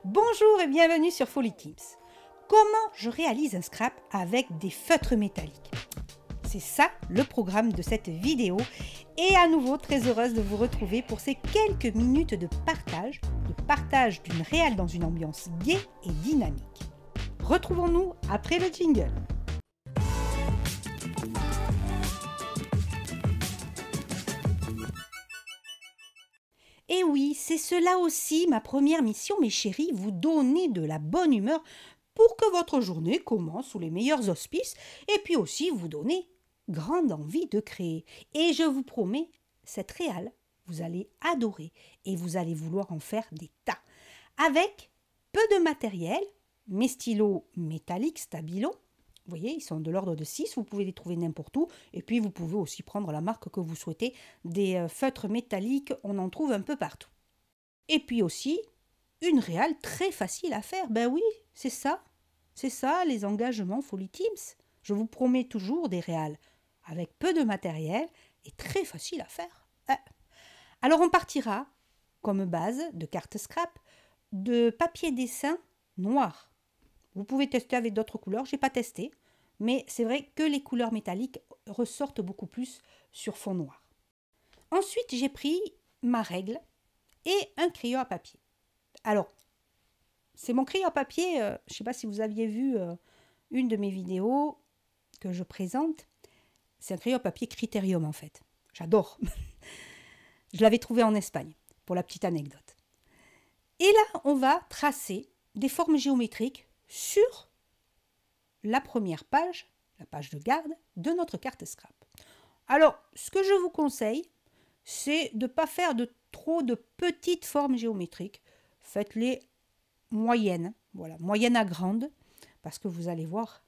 Bonjour et bienvenue sur Folly Tips. Comment je réalise un scrap avec des feutres métalliques? C'est ça le programme de cette vidéo et à nouveau très heureuse de vous retrouver pour ces quelques minutes de partage d'une réal dans une ambiance gaie et dynamique. Retrouvons-nous après le jingle. Et oui, c'est cela aussi ma première mission, mes chéris, vous donner de la bonne humeur pour que votre journée commence sous les meilleurs auspices et puis aussi vous donner grande envie de créer. Et je vous promets, cette réal, vous allez adorer et vous allez vouloir en faire des tas. Avec peu de matériel, mes stylos métalliques Stabilo, vous voyez, ils sont de l'ordre de 6, vous pouvez les trouver n'importe où. Et puis, vous pouvez aussi prendre la marque que vous souhaitez. Des feutres métalliques, on en trouve un peu partout. Et puis aussi, une réal très facile à faire. Ben oui, c'est ça les engagements Folly Tips. Je vous promets toujours des réals avec peu de matériel et très facile à faire. Alors, on partira, comme base de carte scrap, de papier dessin noir. Vous pouvez tester avec d'autres couleurs, je n'ai pas testé, mais c'est vrai que les couleurs métalliques ressortent beaucoup plus sur fond noir. Ensuite, j'ai pris ma règle et un crayon à papier. Alors, c'est mon crayon à papier, je ne sais pas si vous aviez vu une de mes vidéos que je présente. C'est un crayon à papier Critérium en fait. J'adore. Je l'avais trouvé en Espagne, pour la petite anecdote. Et là, on va tracer des formes géométriques sur la première page, la page de garde de notre carte scrap. Alors, ce que je vous conseille, c'est de ne pas faire trop de petites formes géométriques. Faites-les moyennes, voilà, moyennes à grandes, parce que vous allez voir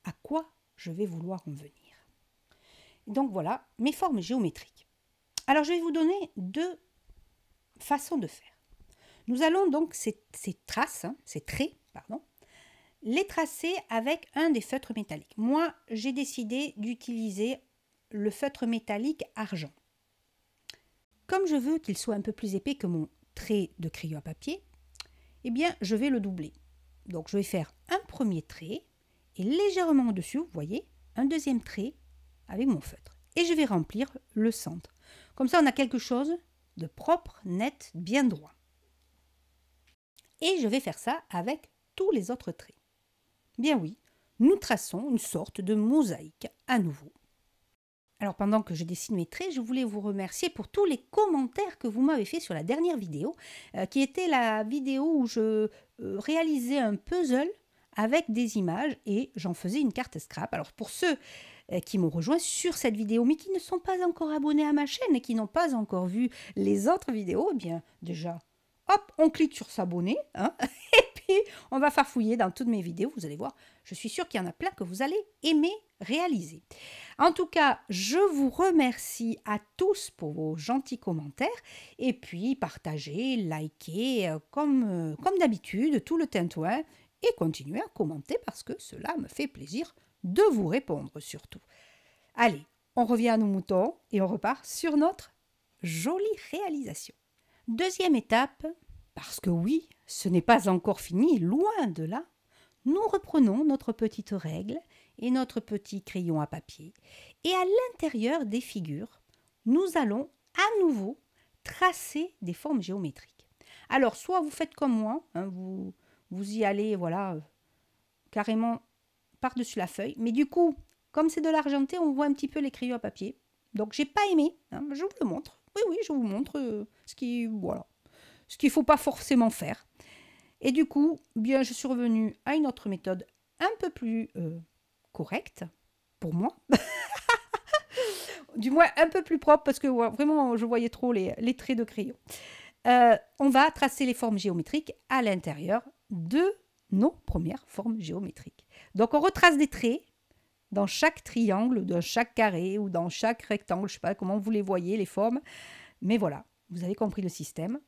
à quoi je vais vouloir en venir. Donc voilà, mes formes géométriques. Alors, je vais vous donner deux façons de faire. Nous allons donc ces traits, les tracer avec un des feutres métalliques. Moi, j'ai décidé d'utiliser le feutre métallique argent. Comme je veux qu'il soit un peu plus épais que mon trait de crayon à papier, eh bien, je vais le doubler. Donc, je vais faire un premier trait et légèrement au-dessus, vous voyez, un deuxième trait avec mon feutre. Et je vais remplir le centre. Comme ça, on a quelque chose de propre, net, bien droit. Et je vais faire ça avec tous les autres traits. Bien oui, nous traçons une sorte de mosaïque à nouveau. Alors pendant que je dessine mes traits, je voulais vous remercier pour tous les commentaires que vous m'avez fait sur la dernière vidéo, qui était la vidéo où je réalisais un puzzle avec des images et j'en faisais une carte scrap. Alors pour ceux qui m'ont rejoint sur cette vidéo, mais qui ne sont pas encore abonnés à ma chaîne et qui n'ont pas encore vu les autres vidéos, eh bien déjà, hop, on clique sur s'abonner, et puis on va farfouiller dans toutes mes vidéos, vous allez voir, je suis sûre qu'il y en a plein que vous allez aimer réaliser. En tout cas, je vous remercie à tous pour vos gentils commentaires, et puis partagez, likez, comme d'habitude, tout le tintouin, et continuez à commenter parce que cela me fait plaisir de vous répondre surtout. Allez, on revient à nos moutons et on repart sur notre jolie réalisation. Deuxième étape, parce que oui, ce n'est pas encore fini, loin de là, nous reprenons notre petite règle et notre petit crayon à papier et à l'intérieur des figures, nous allons à nouveau tracer des formes géométriques. Alors, soit vous faites comme moi, vous y allez, voilà, carrément par-dessus la feuille, mais du coup, comme c'est de l'argenté, on voit un petit peu les crayons à papier. Donc, j'ai pas aimé, je vous le montre. Oui, je vous montre ce qu'il ne faut pas forcément faire. Et du coup, bien, je suis revenue à une autre méthode un peu plus correcte, pour moi. Du moins, un peu plus propre, parce que vraiment, je voyais trop les traits de crayon. On va tracer les formes géométriques à l'intérieur de nos premières formes géométriques. Donc, on retrace des traits dans chaque triangle, dans chaque carré ou dans chaque rectangle. Je ne sais pas comment vous les voyez, les formes. Mais voilà, vous avez compris le système.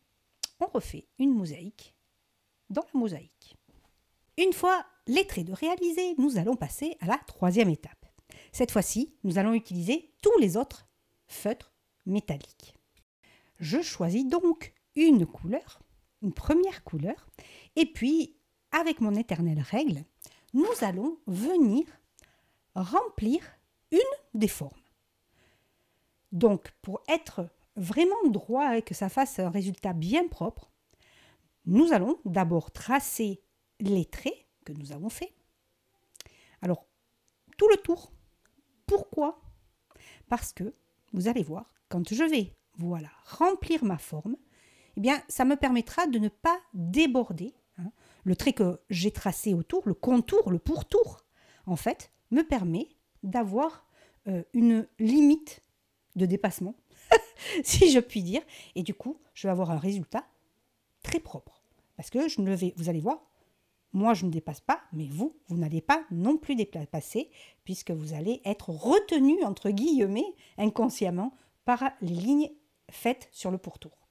On refait une mosaïque dans la mosaïque. Une fois les traits de réalisés, nous allons passer à la troisième étape. Cette fois-ci, nous allons utiliser tous les autres feutres métalliques. Je choisis donc une couleur une première couleur. Et puis, avec mon éternelle règle, nous allons venir remplir une des formes. Donc, pour être vraiment droit et que ça fasse un résultat bien propre, nous allons d'abord tracer les traits que nous avons faits. Alors, tout le tour. Pourquoi? Parce que, vous allez voir, quand je vais remplir ma forme, eh bien, ça me permettra de ne pas déborder. Le trait que j'ai tracé autour, le contour, le pourtour, en fait, me permet d'avoir une limite de dépassement, si je puis dire. Et du coup, je vais avoir un résultat très propre. Parce que vous allez voir, moi je ne dépasse pas, mais vous n'allez pas non plus dépasser, puisque vous allez être retenu, entre guillemets, inconsciemment, par les lignes faites sur le pourtour.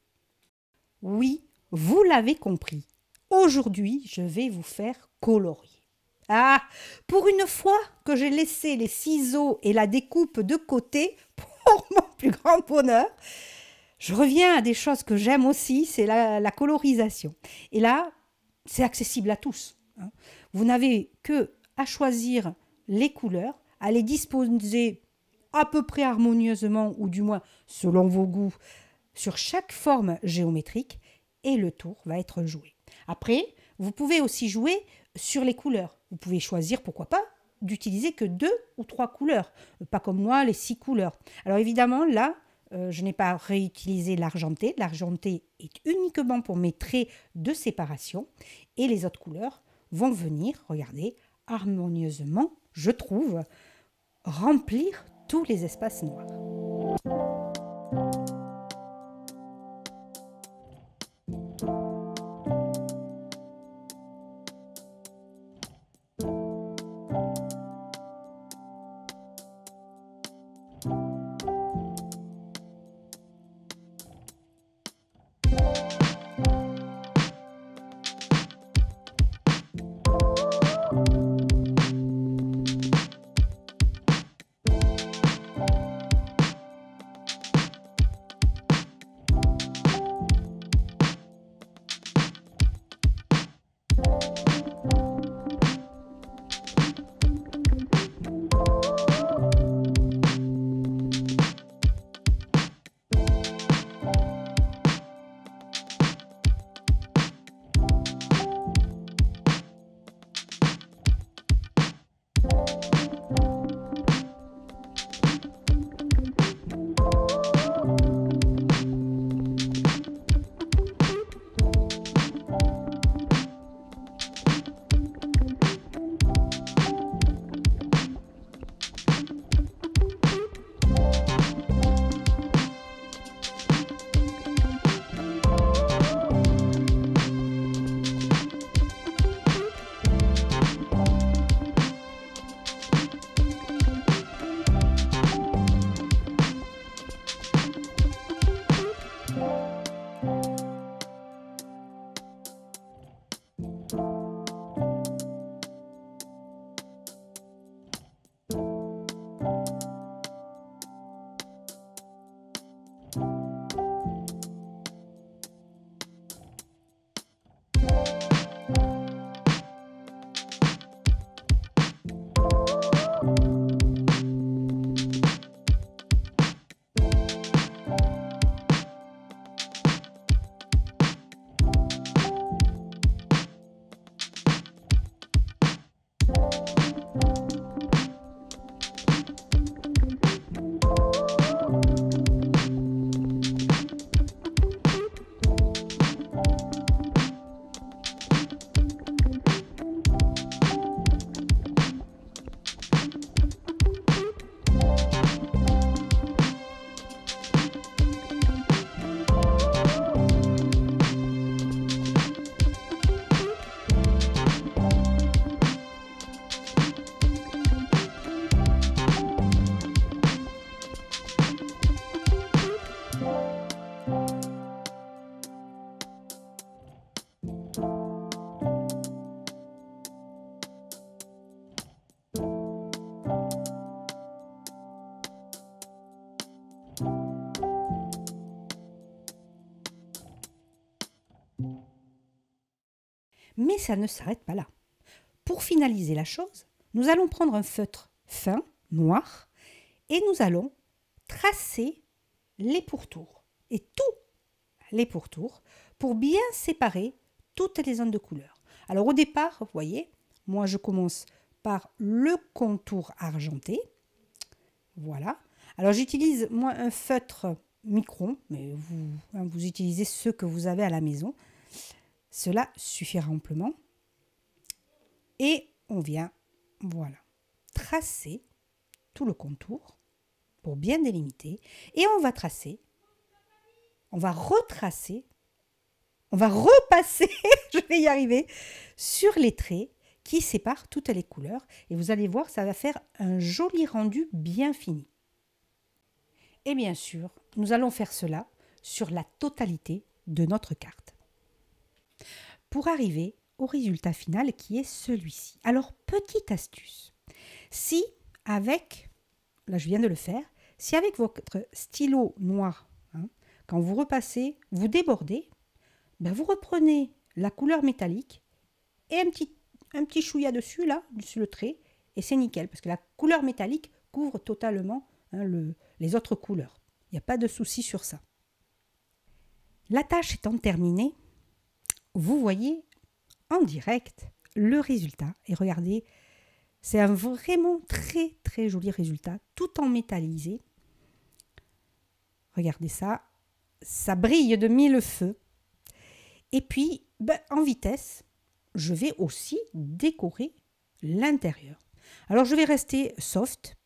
Oui, vous l'avez compris. Aujourd'hui, je vais vous faire colorier. Ah, pour une fois que j'ai laissé les ciseaux et la découpe de côté, pour mon plus grand bonheur, je reviens à des choses que j'aime aussi, c'est la colorisation. Et là, c'est accessible à tous. Vous n'avez que à choisir les couleurs, à les disposer à peu près harmonieusement, ou du moins selon vos goûts, sur chaque forme géométrique, et le tour va être joué. Après, vous pouvez aussi jouer sur les couleurs. Vous pouvez choisir, pourquoi pas, d'utiliser que 2 ou 3 couleurs, pas comme moi, les 6 couleurs. Alors évidemment, là, je n'ai pas réutilisé l'argenté. L'argenté est uniquement pour mes traits de séparation, et les autres couleurs vont venir, regardez, harmonieusement, je trouve, remplir tous les espaces noirs. Mais ça ne s'arrête pas là. Pour finaliser la chose, nous allons prendre un feutre fin, noir, et nous allons tracer les pourtours. Et tous les pourtours pour bien séparer toutes les zones de couleur. Alors au départ, vous voyez, moi je commence par le contour argenté. Voilà. Alors j'utilise moi un feutre micron, mais vous utilisez ceux que vous avez à la maison. Cela suffira amplement. Et on vient, voilà, tracer tout le contour pour bien délimiter. Et on va tracer, on va retracer, on va repasser, je vais y arriver, sur les traits qui séparent toutes les couleurs. Et vous allez voir, ça va faire un joli rendu bien fini. Et bien sûr, nous allons faire cela sur la totalité de notre carte. Pour arriver au résultat final qui est celui-ci. Alors, petite astuce. Si avec, là je viens de le faire, si avec votre stylo noir, quand vous repassez, vous débordez, ben vous reprenez la couleur métallique et un petit chouïa dessus, là, sur le trait, et c'est nickel, parce que la couleur métallique couvre totalement les autres couleurs. Il n'y a pas de souci sur ça. La tâche étant terminée, vous voyez en direct le résultat. Et regardez, c'est un vraiment très très joli résultat, tout en métallisé. Regardez ça, ça brille de mille feux. Et puis, en vitesse, je vais aussi décorer l'intérieur. Alors, je vais rester soft.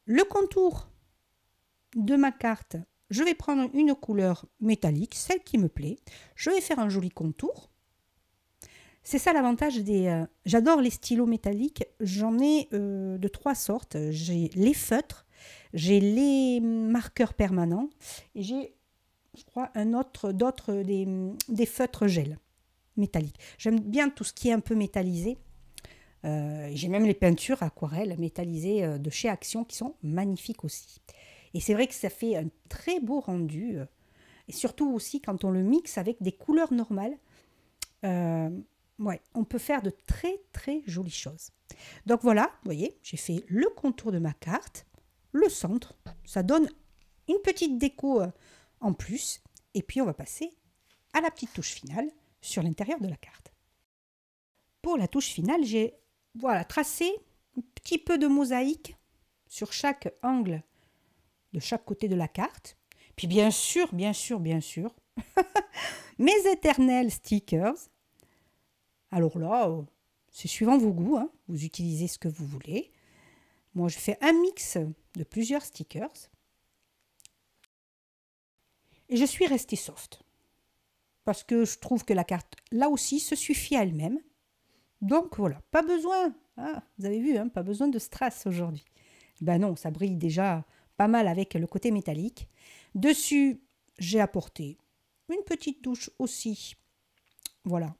Le contour de ma carte, je vais prendre une couleur métallique, celle qui me plaît. Je vais faire un joli contour. C'est ça l'avantage des... j'adore les stylos métalliques. J'en ai de trois sortes. J'ai les feutres, j'ai les marqueurs permanents et j'ai, je crois, d'autres des feutres gel métalliques. J'aime bien tout ce qui est un peu métallisé. J'ai même les peintures aquarelles métallisées de chez Action qui sont magnifiques aussi. Et c'est vrai que ça fait un très beau rendu. Et surtout aussi quand on le mixe avec des couleurs normales. Ouais, on peut faire de très très jolies choses. Donc voilà, vous voyez, j'ai fait le contour de ma carte, le centre. Ça donne une petite déco en plus. Et puis on va passer à la petite touche finale sur l'intérieur de la carte. Pour la touche finale, j'ai tracé un petit peu de mosaïque sur chaque angle de chaque côté de la carte. Puis bien sûr, mes éternels stickers. Alors là, c'est suivant vos goûts, vous utilisez ce que vous voulez. Moi, je fais un mix de plusieurs stickers. Et je suis restée soft. Parce que je trouve que la carte, là aussi, se suffit à elle-même. Donc voilà, pas besoin, vous avez vu, pas besoin de strass aujourd'hui. Ben non, ça brille déjà pas mal avec le côté métallique. Dessus, j'ai apporté une petite touche aussi, voilà,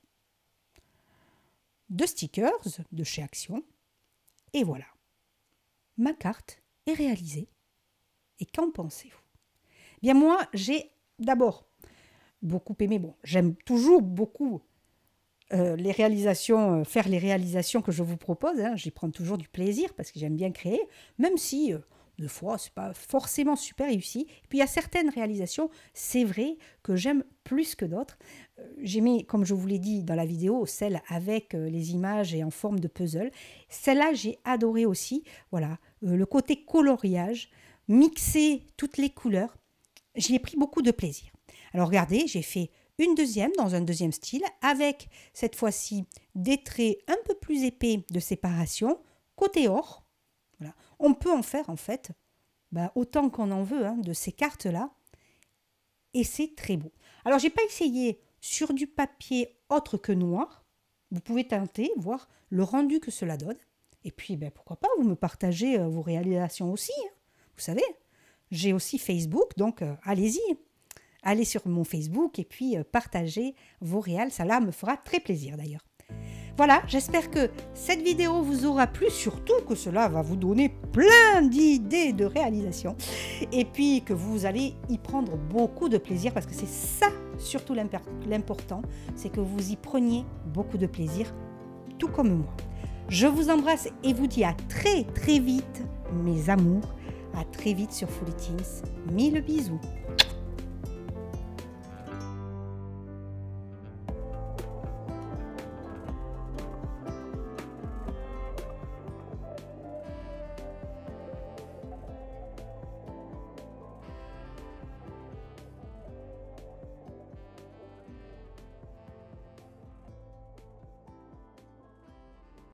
de stickers de chez Action. Et voilà, ma carte est réalisée. Et qu'en pensez-vous? Bien moi, j'ai d'abord beaucoup aimé, j'aime toujours beaucoup les réalisations, faire les réalisations que je vous propose, j'y prends toujours du plaisir parce que j'aime bien créer, même si des fois c'est pas forcément super réussi. Et puis il y a certaines réalisations, c'est vrai que j'aime plus que d'autres. J'aimais, comme je vous l'ai dit dans la vidéo, celle avec les images et en forme de puzzle. Celle-là, j'ai adoré aussi. Voilà, le côté coloriage, mixer toutes les couleurs, j'y ai pris beaucoup de plaisir. Alors regardez, j'ai fait une deuxième dans un deuxième style avec cette fois-ci des traits un peu plus épais de séparation côté or. Voilà. On peut en faire en fait autant qu'on en veut de ces cartes-là et c'est très beau. Alors j'ai pas essayé sur du papier autre que noir. Vous pouvez tenter, voir le rendu que cela donne. Et puis pourquoi pas, vous me partagez vos réalisations aussi. Vous savez, j'ai aussi Facebook, donc allez-y. Allez sur mon Facebook et puis partagez vos réals. Ça là me fera très plaisir d'ailleurs. Voilà, j'espère que cette vidéo vous aura plu, surtout que cela va vous donner plein d'idées de réalisation. Et puis que vous allez y prendre beaucoup de plaisir parce que c'est ça surtout l'important, c'est que vous y preniez beaucoup de plaisir, tout comme moi. Je vous embrasse et vous dis à très très vite, mes amours. À très vite sur Foodie Teens. 1000 bisous.